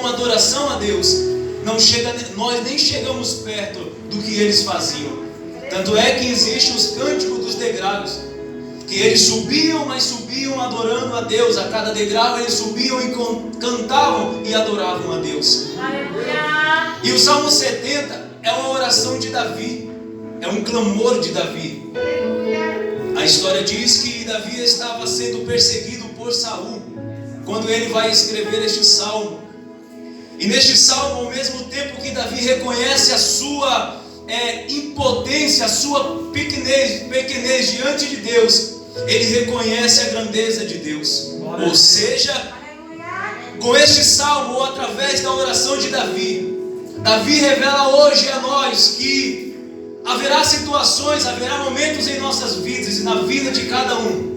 como adoração a Deus, nós nem chegamos perto do que eles faziam. Tanto é que existe os cânticos dos degraus, que eles subiam, mas subiam adorando a Deus. A cada degrau eles subiam e cantavam e adoravam a Deus. Aleluia. E o Salmo 70 é uma oração de Davi, é um clamor de Davi. A história diz que Davi estava sendo perseguido por Saul quando ele vai escrever este salmo. E neste salmo, ao mesmo tempo que Davi reconhece a sua impotência, a sua pequenez diante de Deus, ele reconhece a grandeza de Deus. Ou seja, com este salmo, ou através da oração de Davi, Davi revela hoje a nós que haverá situações, haverá momentos em nossas vidas e na vida de cada um,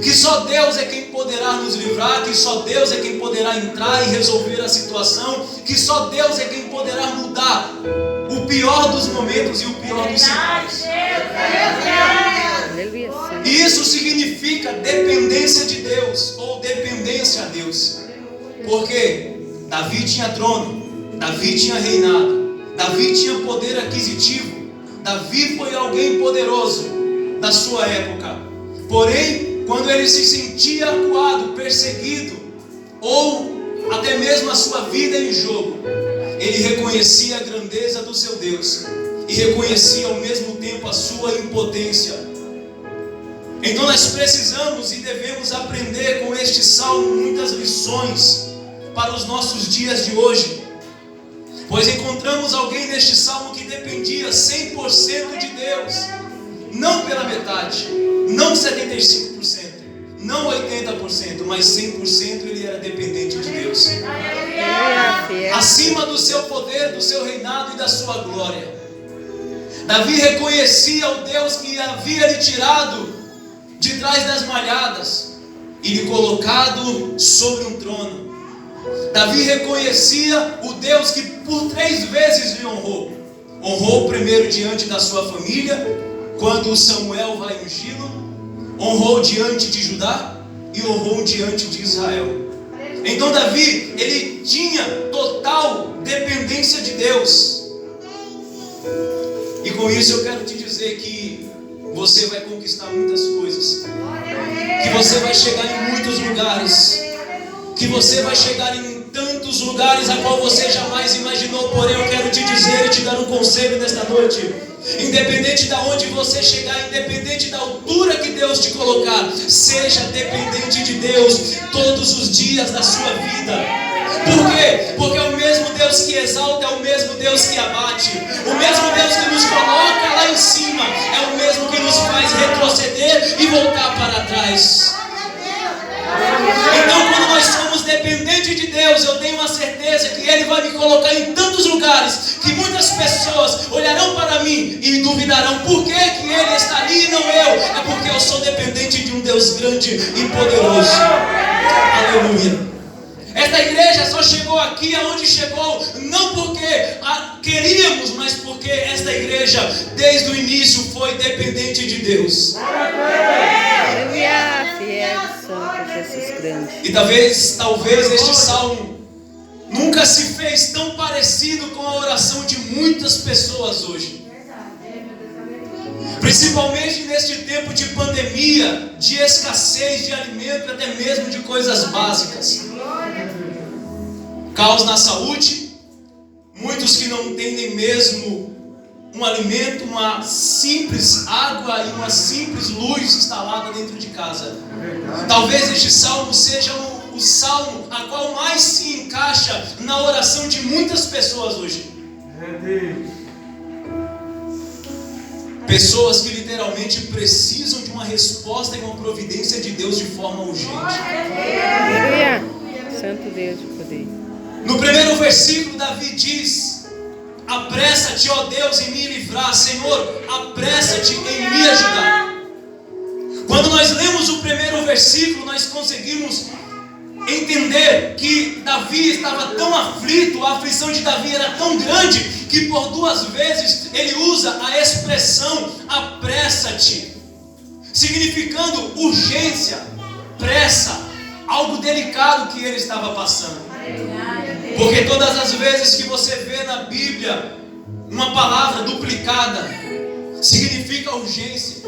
que só Deus é quem poderá nos livrar, que só Deus é quem poderá entrar e resolver a situação, que só Deus é quem poderá mudar o pior dos momentos e o pior dos cenários. E isso significa dependência de Deus, ou dependência a Deus. Porque Davi tinha trono, Davi tinha reinado, Davi tinha poder aquisitivo, Davi foi alguém poderoso da sua época. Porém, quando ele se sentia acuado, perseguido, ou até mesmo a sua vida em jogo, ele reconhecia a grandeza do seu Deus e reconhecia ao mesmo tempo a sua impotência. Então nós precisamos e devemos aprender com este salmo muitas lições para os nossos dias de hoje, pois encontramos alguém neste salmo que dependia 100% de Deus, não pela metade, não 75%, não 80%, mas 100% ele era dependente de Deus, acima do seu poder, do seu reinado e da sua glória. Davi reconhecia o Deus que havia lhe tirado de trás das malhadas e lhe colocado sobre um trono. Davi reconhecia o Deus que por 3 vezes lhe honrou. Honrou primeiro diante da sua família, quando Samuel vai ungí-lo, honrou diante de Judá e honrou diante de Israel. Então Davi, ele tinha total dependência de Deus. E com isso eu quero te dizer que você vai conquistar muitas coisas, que você vai chegar em muitos lugares, que você vai chegar em tantos lugares a qual você jamais imaginou. Porém eu quero te dizer e te dar um conselho nesta noite: independente de onde você chegar, independente da altura que Deus te colocar, seja dependente de Deus todos os dias da sua vida. Por quê? Porque é o mesmo Deus que exalta, é o mesmo Deus que abate, o mesmo Deus que nos coloca lá em cima, é o mesmo que nos faz retroceder e voltar para trás. Então, quando nós somos dependentes de Deus, eu tenho uma certeza que Ele vai me colocar em tantos lugares que muitas pessoas olharão para mim e duvidarão por que Ele está ali e não eu. É porque eu sou dependente de um Deus grande e poderoso. Aleluia. Esta igreja só chegou aqui aonde chegou, não porque queríamos, mas porque esta igreja, desde o início, foi dependente de Deus. Aleluia, fiel Santo Jesus grande. E talvez este salmo nunca se fez tão parecido com a oração de muitas pessoas hoje. Principalmente neste tempo de pandemia, de escassez de alimento, até mesmo de coisas básicas. Caos na saúde, muitos que não têm nem mesmo um alimento, uma simples água e uma simples luz instalada dentro de casa. Talvez este salmo seja o salmo a qual mais se encaixa na oração de muitas pessoas hoje. Pessoas que literalmente precisam de uma resposta e uma providência de Deus de forma urgente. Aleluia, Santo Deus de poder. No primeiro versículo, Davi diz: apressa-te, ó Deus, em me livrar. Senhor, apressa-te em me ajudar. Quando nós lemos o primeiro versículo, nós conseguimos entender que Davi estava tão aflito, a aflição de Davi era tão grande, que por 2 vezes ele usa a expressão apressa-te, significando urgência, pressa, algo delicado que ele estava passando. Porque todas as vezes que você vê na Bíblia uma palavra duplicada, significa urgência,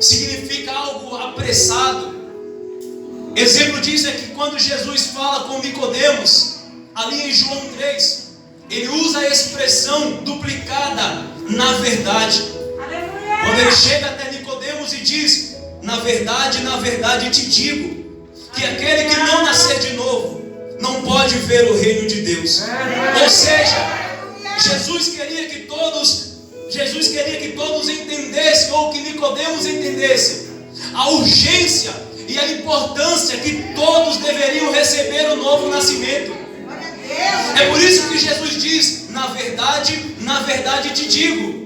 significa algo apressado. Exemplo disso é que quando Jesus fala com Nicodemos, ali em João 3, ele usa a expressão duplicada, na verdade. Quando ele chega até Nicodemos e diz: na verdade te digo, que aquele que não nascer de novo, não pode ver o reino de Deus. Ou seja, Jesus queria que todos entendessem, ou que Nicodemos entendesse, a urgência e a importância que todos deveriam receber o novo nascimento. É por isso que Jesus diz: na verdade te digo.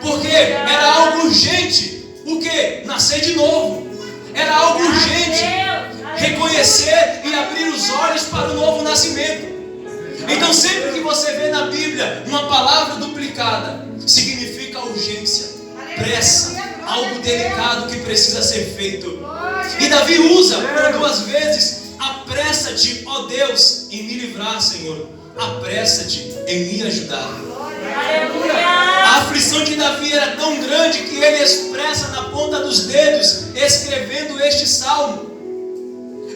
Porque era algo urgente. O que? Nascer de novo. Era algo urgente. Reconhecer e abrir os olhos para o novo nascimento. Então sempre que você vê na Bíblia uma palavra duplicada, significa urgência, pressa, algo delicado que precisa ser feito. E Davi usa por 2 vezes: apressa-te, ó Deus, em me livrar, Senhor. Apressa-te em me ajudar. A aflição de Davi era tão grande que ele expressa na ponta dos dedos, escrevendo este salmo,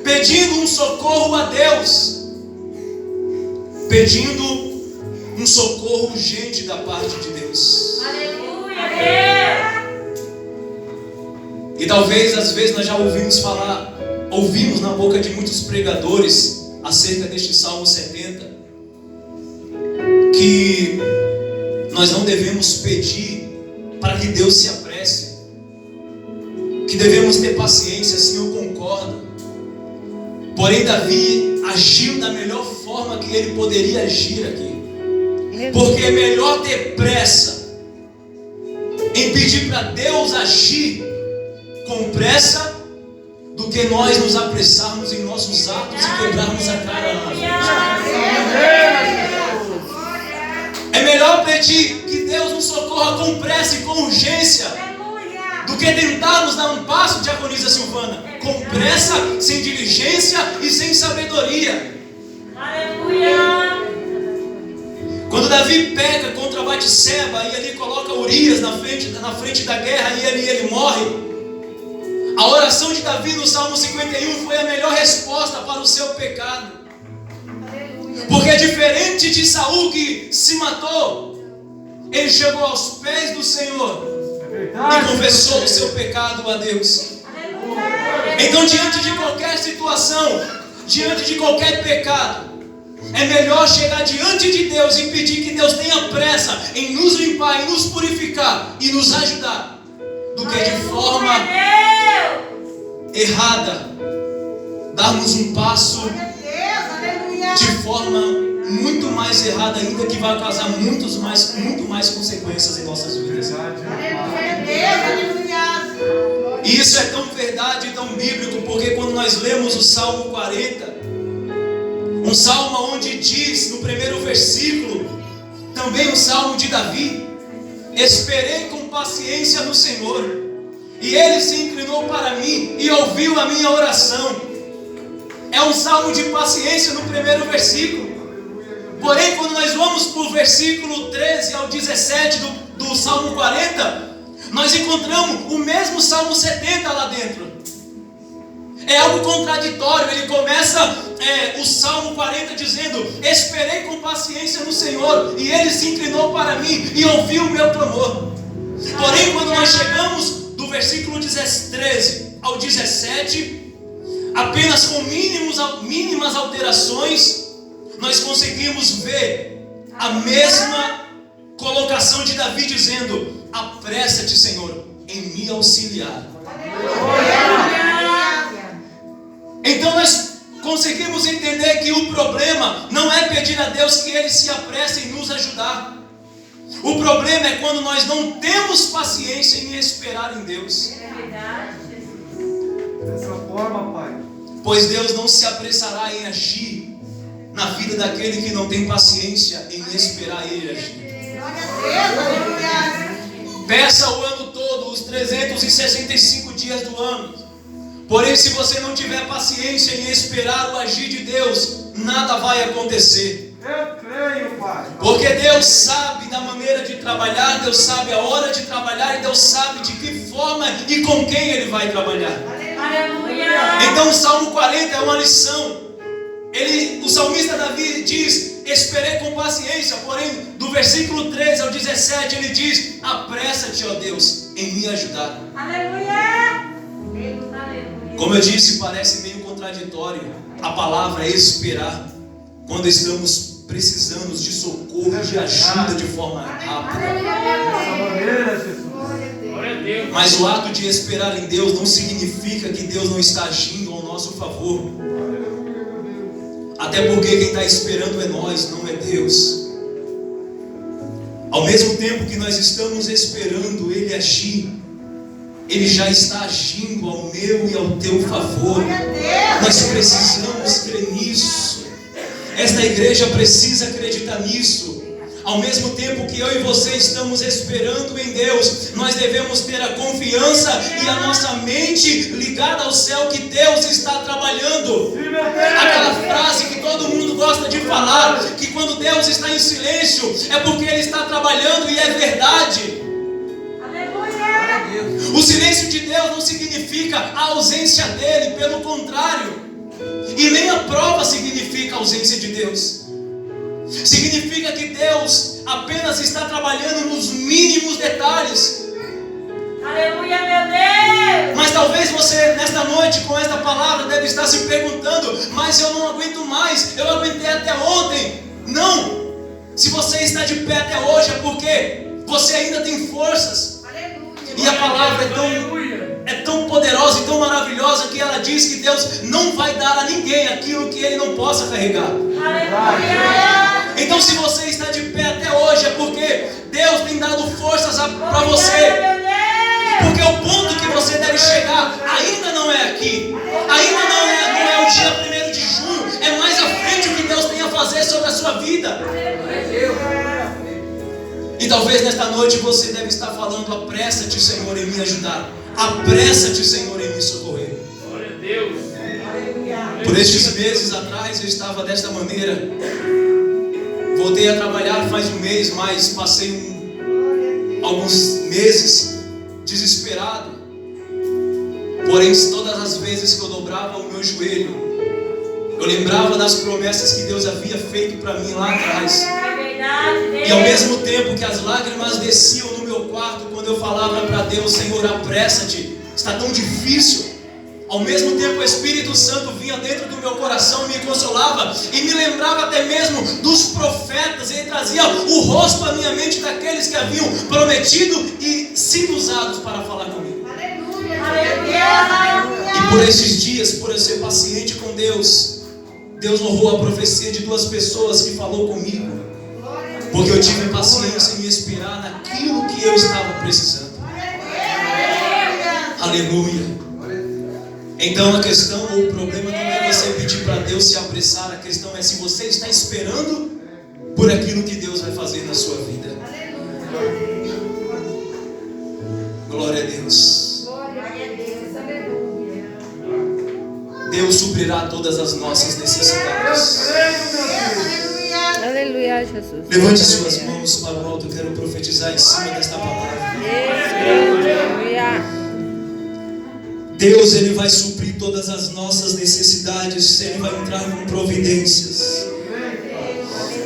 pedindo um socorro a Deus, pedindo um socorro urgente da parte de Deus. E talvez às vezes nós já ouvimos na boca de muitos pregadores acerca deste Salmo 70, que nós não devemos pedir para que Deus se apresse, que devemos ter paciência. Sim, eu concordo. Porém, Davi agiu da melhor forma que ele poderia agir aqui, porque é melhor ter pressa em pedir para Deus agir com pressa do que nós nos apressarmos em nossos atos e quebrarmos a cara na frente. É melhor pedir que Deus nos socorra com pressa e com urgência do que tentarmos dar um passo, diaconisa Silvana, com pressa, sem diligência e sem sabedoria. Quando Davi peca contra Batseba e ali coloca Urias na frente da guerra e ele morre, a oração de Davi no Salmo 51 foi a melhor resposta para o seu pecado. Porque diferente de Saul, que se matou, ele chegou aos pés do Senhor e confessou o seu pecado a Deus. Então, diante de qualquer situação, diante de qualquer pecado, é melhor chegar diante de Deus e pedir que Deus tenha pressa em nos limpar, em nos purificar e nos ajudar, do que de forma errada darmos um passo de forma muito mais errada ainda, que vai causar muito mais consequências em nossas vidas. E isso é tão verdade e tão bíblico, porque quando nós lemos o Salmo 40, um salmo onde diz no primeiro versículo, também um salmo de Davi: esperei com paciência no Senhor, e Ele se inclinou para mim e ouviu a minha oração. É um salmo de paciência no primeiro versículo. Porém, quando nós vamos para o versículo 13 ao 17 do Salmo 40, nós encontramos o mesmo Salmo 70 lá dentro. É algo contraditório. Ele começa o Salmo 40 dizendo: esperei com paciência no Senhor, e Ele se inclinou para mim e ouviu o meu clamor. Porém, quando nós chegamos do versículo 13 ao 17, apenas com mínimas alterações, nós conseguimos ver a mesma colocação de Davi dizendo: apressa-te, Senhor, em me auxiliar. Então nós conseguimos entender que o problema não é pedir a Deus que Ele se apresse em nos ajudar. O problema é quando nós não temos paciência em esperar em Deus. Dessa forma, Pai. Pois Deus não se apressará em agir na vida daquele que não tem paciência em esperar Ele agir. Peça o ano todo, os 365 dias do ano. Porém, se você não tiver paciência em esperar o agir de Deus, nada vai acontecer. Eu creio, Pai. Porque Deus sabe da maneira de trabalhar, Deus sabe a hora de trabalhar e Deus sabe de que forma e com quem Ele vai trabalhar. Aleluia. Então o Salmo 40 é uma lição. O salmista Davi diz: esperei com paciência, porém do versículo 13 ao 17 ele diz: apressa-te, ó Deus, em me ajudar. Aleluia. Como eu disse, parece meio contraditório a palavra esperar quando estamos precisando de socorro, de ajuda de forma rápida. Dessa maneira, Jesus. Mas o ato de esperar em Deus não significa que Deus não está agindo ao nosso favor. Até porque quem está esperando é nós, não é Deus. Ao mesmo tempo que nós estamos esperando Ele agir, Ele já está agindo ao meu e ao teu favor. Nós precisamos crer nisso. Esta igreja precisa acreditar nisso. Ao mesmo tempo que eu e você estamos esperando em Deus, nós devemos ter a confiança e a nossa mente ligada ao céu que Deus está trabalhando. Aquela frase que todo mundo gosta de falar, que quando Deus está em silêncio é porque Ele está trabalhando, e é verdade. Aleluia. O silêncio de Deus não significa a ausência dEle, pelo contrário. E nem a prova significa a ausência de Deus. Significa que Deus apenas está trabalhando nos mínimos detalhes. Aleluia, meu Deus. Mas talvez você, nesta noite, com esta palavra, deve estar se perguntando: mas eu não aguento mais, eu aguentei até ontem. Não! Se você está de pé até hoje é porque você ainda tem forças. E a palavra é tão poderosa e tão maravilhosa que ela diz que Deus não vai dar a ninguém aquilo que Ele não possa carregar. Aleluia. Então, se você está de pé até hoje é porque Deus tem dado forças para você. Porque o ponto que você deve chegar ainda não é aqui. Ainda não é o dia 1º de junho. É mais à frente o que Deus tem a fazer sobre a sua vida. E talvez nesta noite você deve estar falando: apressa-te, Senhor, em me ajudar. Apressa-te, Senhor, em me socorrer. Glória a Deus. Por estes meses atrás eu estava desta maneira. Voltei a trabalhar faz um mês, mas passei alguns meses desesperado. Porém, todas as vezes que eu dobrava o meu joelho, eu lembrava das promessas que Deus havia feito para mim lá atrás. E ao mesmo tempo que as lágrimas desciam no meu quarto quando eu falava para Deus: Senhor, apressa-te, está tão difícil. Ao mesmo tempo o Espírito Santo vinha dentro do meu coração e me consolava e me lembrava até mesmo dos profetas. Ele trazia o rosto à minha mente daqueles que haviam prometido e sido usados para falar comigo. E por esses dias, por eu ser paciente com Deus, Deus honrou a profecia de 2 pessoas que falou comigo, porque eu tive paciência em me esperar naquilo que eu estava precisando. Aleluia. Então a questão ou o problema não é você pedir para Deus se apressar. A questão é se você está esperando por aquilo que Deus vai fazer na sua vida. Glória a Deus. Deus suprirá todas as nossas necessidades. Aleluia, Jesus. Levante suas mãos para o alto. Eu quero profetizar em cima desta palavra. Aleluia. Deus, Ele vai suprir todas as nossas necessidades. Ele vai entrar com providências.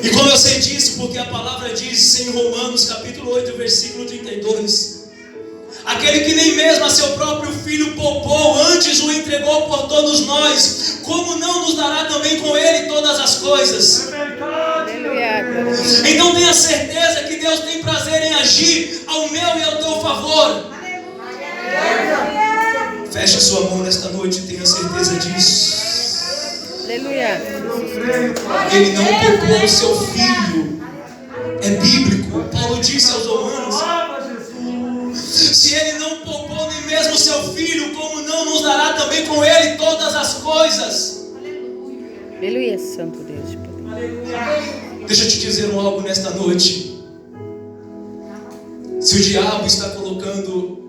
E como eu sei disso, porque a palavra diz em Romanos capítulo 8, versículo 32: aquele que nem mesmo a seu próprio filho poupou, antes o entregou por todos nós, como não nos dará também com Ele todas as coisas? Aleluia. Então tenha certeza que Deus tem prazer em agir ao meu e ao teu favor. Feche sua mão nesta noite e tenha certeza disso. Aleluia. Ele não poupou o seu filho. É bíblico. Paulo disse aos Romanos: se Ele não poupou nem mesmo o seu filho, como não nos dará também com Ele todas as coisas? Aleluia, Santo Deus de poder. Deixa eu te dizer algo nesta noite. Se o diabo está colocando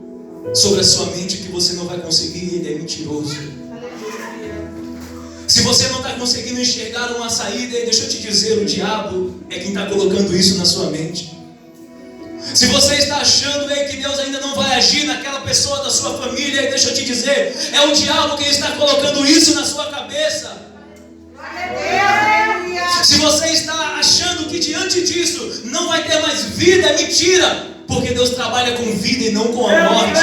sobre a sua mente que você não vai conseguir, ele é mentiroso. Se você você não está conseguindo enxergar uma saída, e deixa eu te dizer, o diabo é quem está colocando isso na sua mente. Se você está achando que Deus ainda não vai agir naquela pessoa da sua família, e deixa eu te dizer, é o diabo quem está colocando isso na sua cabeça. Se você está achando que diante disso não vai ter mais vida, é mentira, porque Deus trabalha com vida e não com a morte.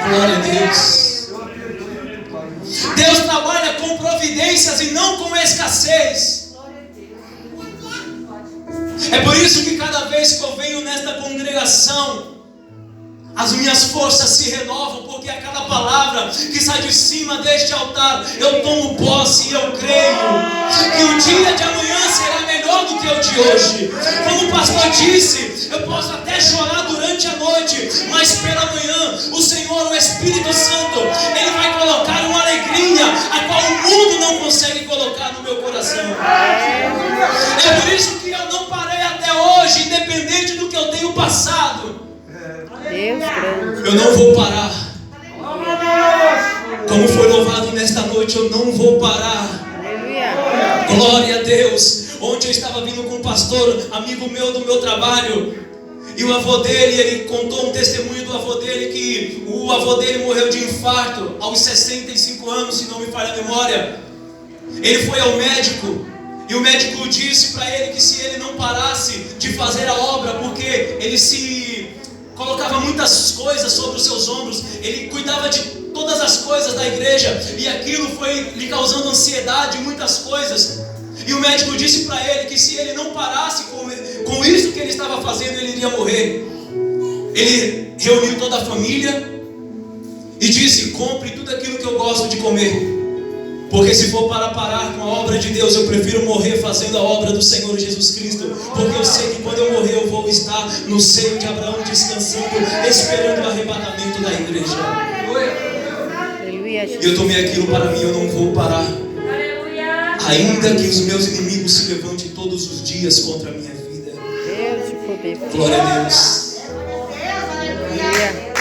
Glória a Deus. Deus trabalha com providências e não com escassez. É por isso que cada vez que eu venho nesta congregação, as minhas forças se renovam, porque aquela palavra que sai de cima deste altar, eu tomo posse e eu creio que o dia de amanhã será melhor do que o de hoje. Como o pastor disse, eu posso até chorar durante a noite, mas pela manhã o Senhor, o Espírito Santo, Ele vai colocar uma alegria a qual o mundo não consegue colocar no meu coração. É por isso que eu não parei até hoje, independente do que eu tenho passado. Deus grande. Eu não vou parar. Como foi louvado nesta noite, eu não vou parar. Aleluia. Glória a Deus. Ontem eu estava vindo com um pastor, amigo meu do meu trabalho, e o avô dele, ele contou um testemunho do avô dele, que o avô dele morreu de infarto aos 65 anos, se não me falha a memória. Ele foi ao médico, e o médico disse para ele que se ele não parasse de fazer a obra, porque ele se colocava muitas coisas sobre os seus ombros, ele cuidava de todas as coisas da igreja, e aquilo foi lhe causando ansiedade, muitas coisas. E o médico disse para ele que se ele não parasse com isso que ele estava fazendo, ele iria morrer. Ele reuniu toda a família e disse: compre tudo aquilo que eu gosto de comer, porque se for para parar com a obra de Deus, eu prefiro morrer fazendo a obra do Senhor Jesus Cristo, porque eu sei que quando eu morrer eu vou estar no seio de Abraão, descansando, esperando o arrebatamento da igreja. Aleluia. E eu tomei aquilo para mim, eu não vou parar, ainda que os meus inimigos se levantem todos os dias contra a minha vida. Deus de poder. Glória a Deus. Aleluia.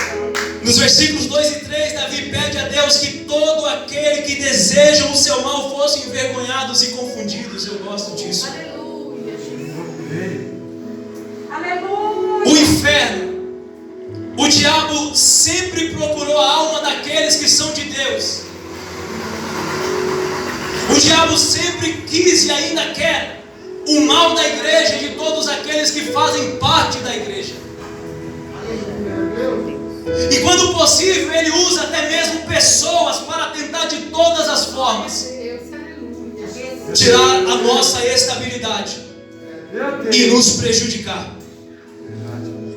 Nos versículos 2 e 3, Davi pede a Deus que todo aquele que deseja o seu mal fossem envergonhados e confundidos. Eu gosto disso. O inferno, o diabo sempre procurou a alma daqueles que são de Deus. O diabo sempre quis e ainda quer o mal da igreja e de todos aqueles que fazem parte da igreja. E quando possível, ele usa até mesmo pessoas para tentar de todas as formas tirar a nossa estabilidade e nos prejudicar.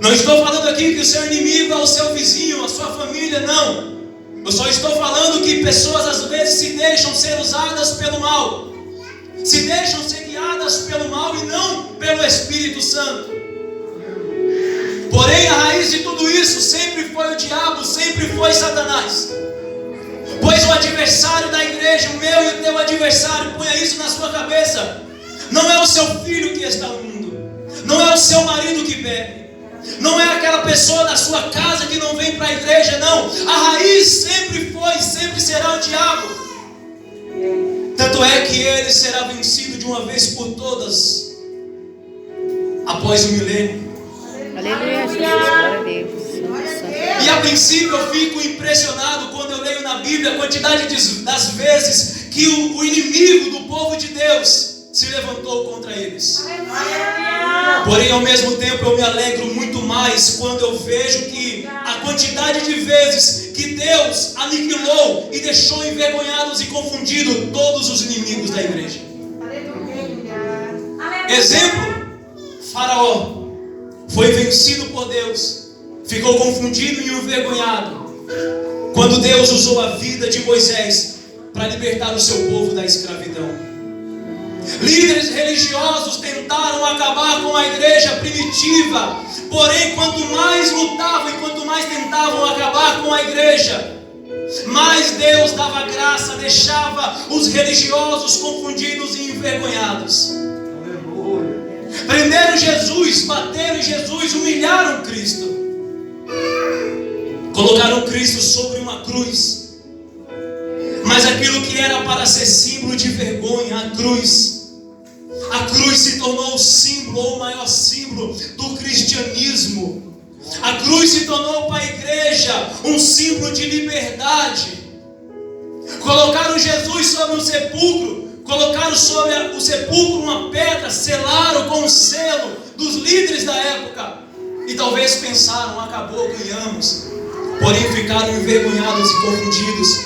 Não estou falando aqui que o seu inimigo é o seu vizinho, a sua família, não. Eu só estou falando que pessoas às vezes se deixam ser usadas pelo mal, se deixam ser guiadas pelo mal e não pelo Espírito Santo. Porém, a raiz de tudo isso sempre foi o diabo, sempre foi Satanás. Pois o adversário da igreja, o meu e o teu adversário, ponha isso na sua cabeça, não é o seu filho que está no mundo, não é o seu marido que bebe, não é aquela pessoa da sua casa que não vem para a igreja, não. A raiz sempre foi e sempre será o diabo. Tanto é que ele será vencido de uma vez por todas após o milênio. Aleluia, Jesus. Glória a Deus. E a princípio eu fico impressionado quando eu leio na Bíblia a quantidade das vezes que o inimigo do povo de Deus se levantou contra eles. Porém, ao mesmo tempo, eu me alegro muito mais quando eu vejo que a quantidade de vezes que Deus aniquilou e deixou envergonhados e confundidos todos os inimigos da igreja. Exemplo: Faraó foi vencido por Deus, ficou confundido e envergonhado quando Deus usou a vida de Moisés para libertar o seu povo da escravidão. Líderes religiosos tentaram acabar com a igreja primitiva, porém, quanto mais lutavam e quanto mais tentavam acabar com a igreja, mais Deus dava graça, deixava os religiosos confundidos e envergonhados. Prenderam Jesus, bateram em Jesus, humilharam Cristo, colocaram Cristo sobre uma cruz. Mas aquilo que era para ser símbolo de vergonha, a cruz se tornou o símbolo, ou o maior símbolo do cristianismo. A cruz se tornou para a igreja um símbolo de liberdade. Colocaram Jesus sobre um sepulcro, colocaram sobre o sepulcro uma pedra, selaram com o selo dos líderes da época. E talvez pensaram, acabou, ganhamos. Porém ficaram envergonhados e confundidos,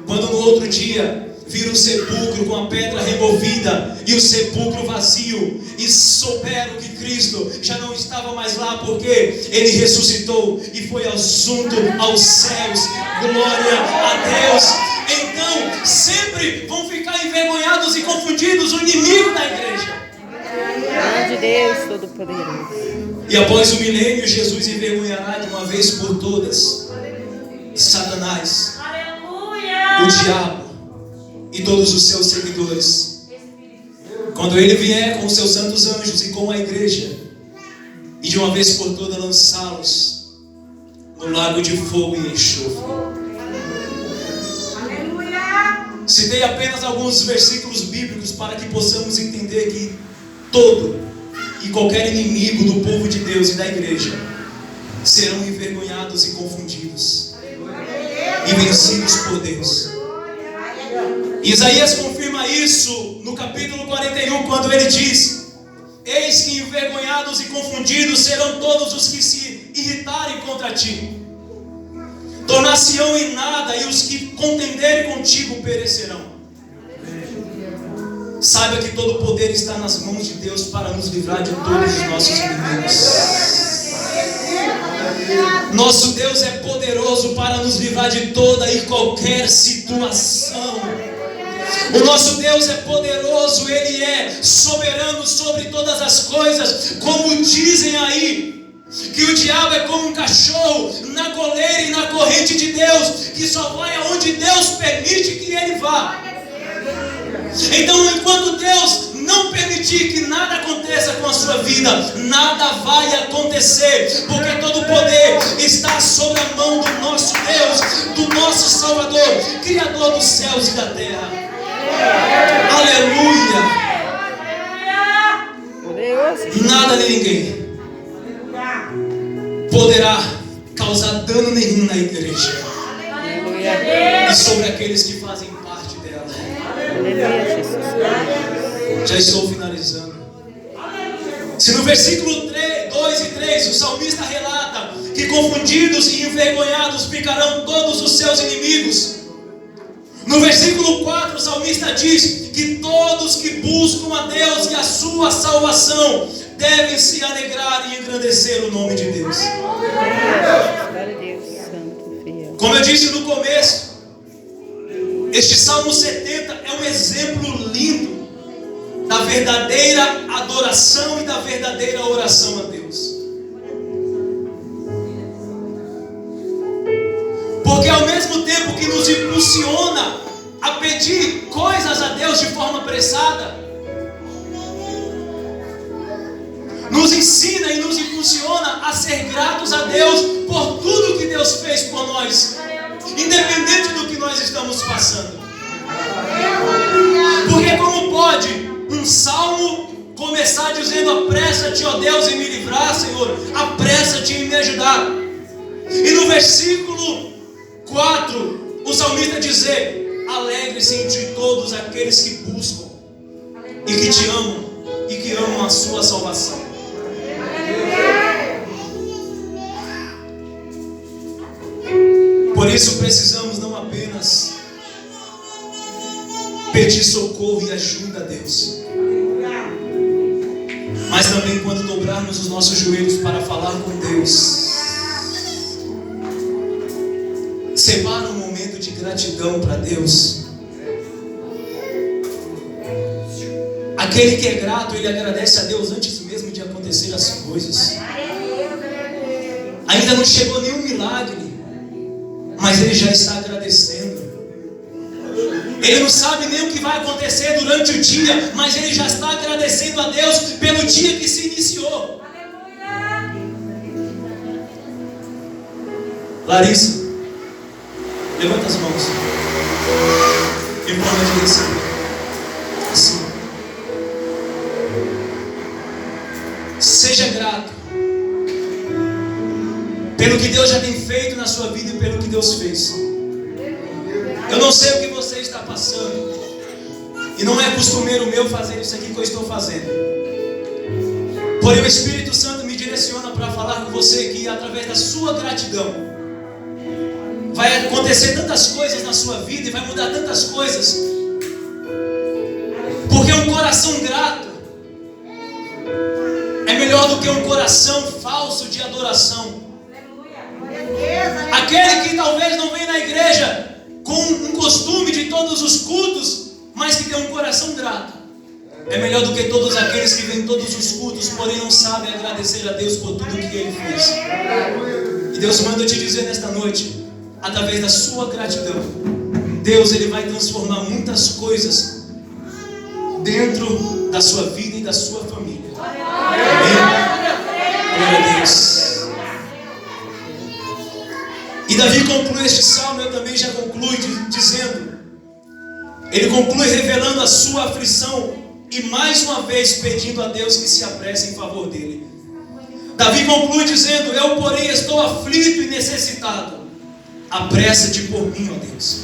quando no outro dia viram o sepulcro com a pedra removida e o sepulcro vazio, e souberam que Cristo já não estava mais lá, porque Ele ressuscitou e foi assunto aos céus. Glória a Deus. Então sempre vão ficar envergonhados e confundidos o inimigo da igreja. Glória de Deus Todo-Poderoso. E após o milênio, Jesus envergonhará de uma vez por todas Satanás, o diabo e todos os seus seguidores, quando ele vier com os seus santos anjos e com a igreja, e de uma vez por todas lançá-los no lago de fogo e enxofre. Citei apenas alguns versículos bíblicos para que possamos entender que todo e qualquer inimigo do povo de Deus e da igreja serão envergonhados e confundidos e vencidos por Deus. Isaías confirma isso no capítulo 41, quando ele diz: eis que envergonhados e confundidos serão todos os que se irritarem contra ti. Tornar-se-ão em nada, e os que contenderem contigo perecerão. Saiba que todo o poder está nas mãos de Deus para nos livrar de todos os nossos inimigos. Nosso Deus é poderoso para nos livrar de toda e qualquer situação. O nosso Deus é poderoso, Ele é soberano sobre todas as coisas. Como dizem aí, que o diabo é como um cachorro na coleira e na corrente de Deus, que só vai aonde Deus permite que ele vá. Então, enquanto Deus não permitir que nada aconteça com a sua vida, nada vai acontecer, porque todo o poder está sobre a mão do nosso Deus, do nosso Salvador, Criador dos céus e da terra. Aleluia! Nada nem ninguém poderá causar dano nenhum na igreja e sobre aqueles que fazem parte dela. Já estou finalizando. Se no versículo 2 e 3 o salmista relata que confundidos e envergonhados ficarão todos os seus inimigos, no versículo 4 o salmista diz que todos que buscam a Deus e a sua salvação devem se alegrar e engrandecer o nome de Deus. Como eu disse no começo, este Salmo 70 é um exemplo lindo da verdadeira adoração e da verdadeira oração a Deus. Porque ao mesmo tempo que nos impulsiona a pedir coisas a Deus de forma apressada, nos ensina e nos impulsiona a ser gratos a Deus por tudo que Deus fez por nós, independente do que nós estamos passando. Porque como pode um salmo começar dizendo: apressa-te, ó Deus, em me livrar, Senhor, apressa-te em me ajudar, e no versículo 4 o salmista dizer: alegre-se em ti todos aqueles que buscam e que te amam e que amam a sua salvação. Por isso precisamos não apenas pedir socorro e ajuda a Deus, mas também quando dobrarmos os nossos joelhos para falar com Deus, separa um momento de gratidão para Deus. Aquele que é grato, ele agradece a Deus antes mesmo de acontecer as coisas. Ainda não chegou nenhum milagre, mas ele já está agradecendo. Ele não sabe nem o que vai acontecer durante o dia, mas ele já está agradecendo a Deus pelo dia que se iniciou. Larissa, levanta as mãos. em forma de receber. Assim. Seja grato pelo que Deus já tem feito na sua vida e pelo que Deus fez. Eu não sei o que você está passando, e não é costumeiro meu fazer isso aqui que eu estou fazendo. Porém o Espírito Santo me direciona para falar com você que através da sua gratidão vai acontecer tantas coisas na sua vida e vai mudar tantas coisas. Porque um coração grato é melhor do que um coração falso de adoração. Aquele que talvez não vem na igreja com um costume de todos os cultos, mas que tem um coração grato, é melhor do que todos aqueles que vêm todos os cultos, porém não sabem agradecer a Deus por tudo que Ele fez. E Deus manda te dizer nesta noite, através da sua gratidão, Deus Ele vai transformar muitas coisas dentro da sua vida e da sua família. Amém? Glória a Deus. E Davi conclui este salmo, eu também já conclui dizendo, ele conclui revelando a sua aflição e mais uma vez pedindo a Deus que se apresse em favor dele. Davi conclui dizendo, eu porém estou aflito e necessitado, apressa-te por mim, ó Deus.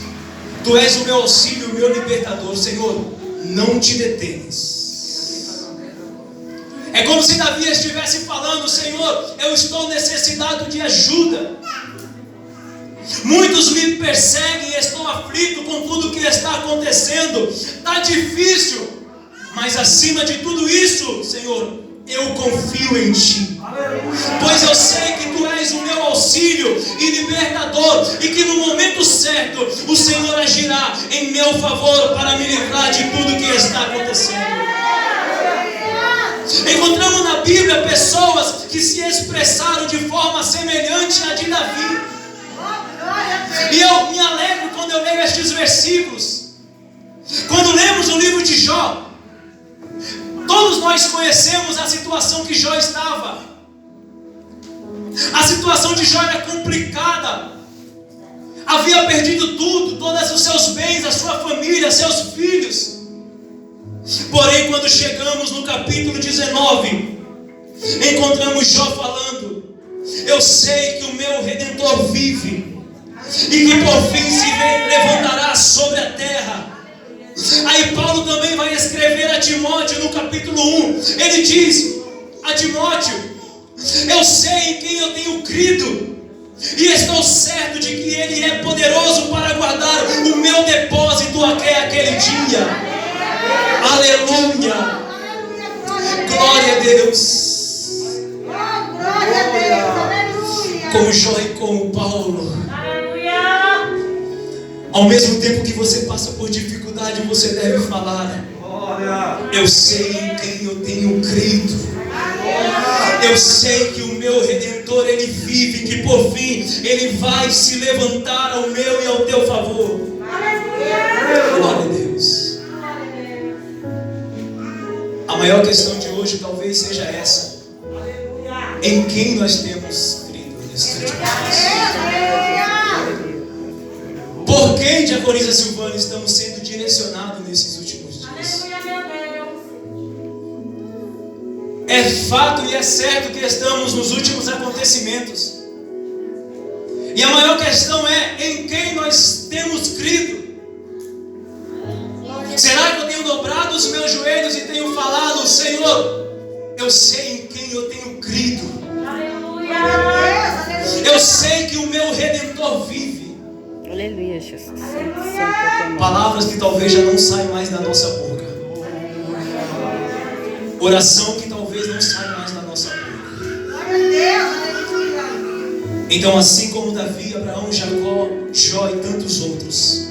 Tu és o meu auxílio, o meu libertador, Senhor, não te detenhas. É como se Davi estivesse falando, Senhor, eu estou necessitado de ajuda. Muitos me perseguem, estou aflito com tudo que está acontecendo. Está difícil, mas acima de tudo isso, Senhor, eu confio em Ti. Pois eu sei que Tu és o meu auxílio e libertador, e que no momento certo o Senhor agirá em meu favor para me livrar de tudo que está acontecendo. Encontramos na Bíblia pessoas que se expressaram de forma semelhante à de Davi. E eu me alegro quando eu leio estes versículos. Quando lemos o livro de Jó, todos nós conhecemos a situação que Jó estava. A situação de Jó era complicada. Havia perdido tudo, todos os seus bens, a sua família, seus filhos. Porém, quando chegamos no capítulo 19, encontramos Jó falando, eu sei que o meu Redentor vive, e que por fim se levantará sobre a terra. Aí Paulo também vai escrever a Timóteo no capítulo 1. Ele diz a Timóteo, eu sei em quem eu tenho crido, e estou certo de que Ele é poderoso para guardar o meu depósito até aquele dia. Aleluia. Glória a Deus. Como Jó e como Paulo, ao mesmo tempo que você passa por dificuldade, você deve falar, eu sei em quem eu tenho crido. Eu sei que o meu Redentor, Ele vive, que por fim Ele vai se levantar ao meu e ao teu favor. Glória a Deus. A maior questão de hoje talvez seja essa: em quem nós temos crido nesse último dia? Por quem, diaconisa Silvana, estamos sendo direcionados nesses últimos dias? É fato e é certo que estamos nos últimos acontecimentos. E a maior questão é em quem nós temos crido. Será que eu tenho dobrado os meus joelhos e tenho falado, Senhor, eu sei em quem eu tenho crido. Eu sei que o meu Redentor vive. Aleluia, Jesus. Palavras que talvez já não saem mais da nossa boca. Oração que talvez não saia mais da nossa boca. Então, assim como Davi, Abraão, Jacó, Jó e tantos outros,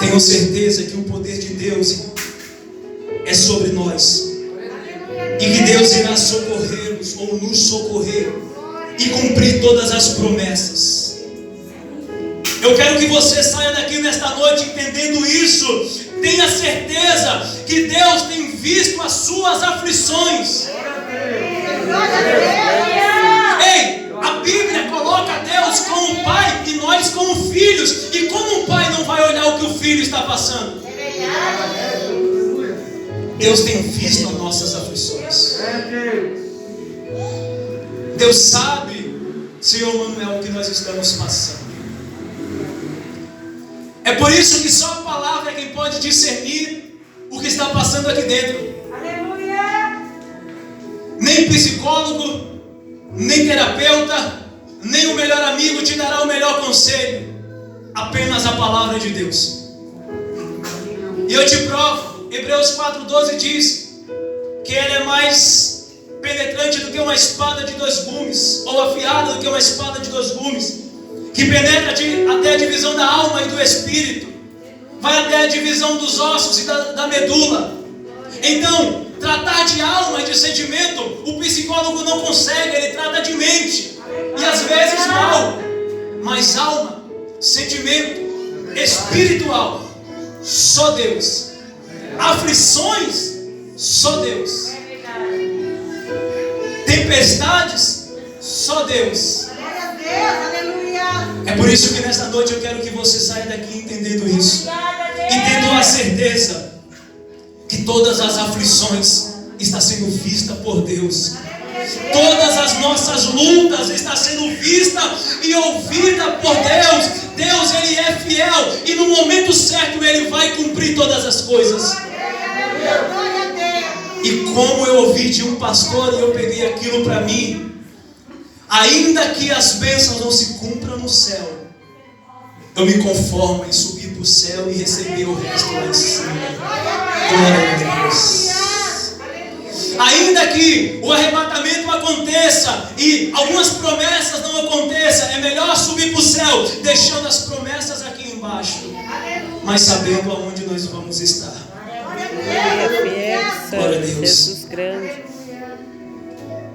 tenho certeza que o poder de Deus é sobre nós. E que Deus irá socorrer-nos ou nos socorrer e cumprir todas as promessas. Eu quero que você saia daqui nesta noite entendendo isso. Tenha certeza que Deus tem visto as suas aflições. Ei, a Bíblia coloca Deus como Pai e nós como filhos. E como um pai não vai olhar o que o filho está passando. Deus tem visto as nossas aflições. Deus sabe, Senhor Manuel, o que nós estamos passando. É por isso que só a palavra é quem pode discernir o que está passando aqui dentro. Aleluia. Nem psicólogo, nem terapeuta, nem o melhor amigo te dará o melhor conselho. Apenas a palavra de Deus. E eu te provo, Hebreus 4,12 diz que ela é mais penetrante do que uma espada de 2 gumes, ou afiada do que uma espada de 2 gumes, que penetra até a divisão da alma e do espírito, vai até a divisão dos ossos e da medula. Então, tratar de alma e de sentimento, o psicólogo não consegue, ele trata de mente, e às vezes mal, mas alma, sentimento, espiritual, só Deus. Aflições, só Deus. Tempestades, só Deus. É por isso que nesta noite eu quero que você saia daqui entendendo isso, e tendo a certeza que todas as aflições estão sendo vistas por Deus. Todas as nossas lutas estão sendo vistas e ouvidas por Deus. Deus, Ele é fiel, e no momento certo Ele vai cumprir todas as coisas. E como eu ouvi de um pastor e eu peguei aquilo para mim, ainda que as bênçãos não se cumpram no céu, eu me conformo em subir para o céu e receber o resto lá em cima. Glória a Deus. Ainda que o arrebatamento aconteça e algumas promessas não aconteçam, é melhor subir para o céu, deixando as promessas aqui embaixo, mas sabendo aonde nós vamos estar. Glória a Deus. Jesus grande.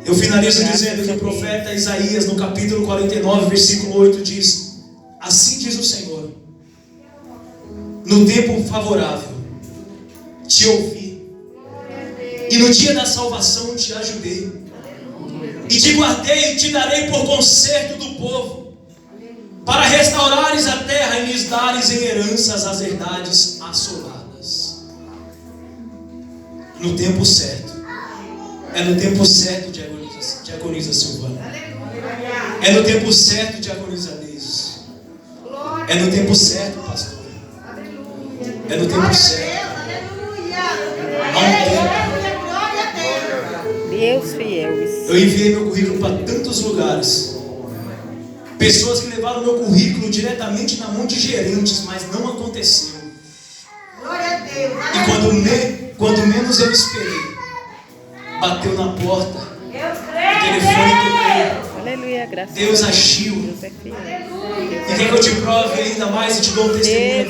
Eu finalizo dizendo que o profeta Isaías, no capítulo 49, versículo 8, diz: assim diz o Senhor, no tempo favorável te ouvi, e no dia da salvação te ajudei, e te guardei e te darei por conserto do povo, para restaurares a terra e lhes dares em heranças as herdades assoladas. No tempo certo. É no tempo certo, diaconisa Silvana. É no tempo certo, diaconisa Deise. É no tempo certo, pastor. É no tempo certo. Há um tempo. Deus fiel. Eu enviei meu currículo para tantos lugares. Pessoas que levaram meu currículo diretamente na mão de gerentes, mas não aconteceu. E quando menos eu esperei, bateu na porta, o telefone tocou. Aleluia, graças Deus a Deus. agiu. Deus é fiel. E quer que eu te prove ainda mais e te dou um testemunho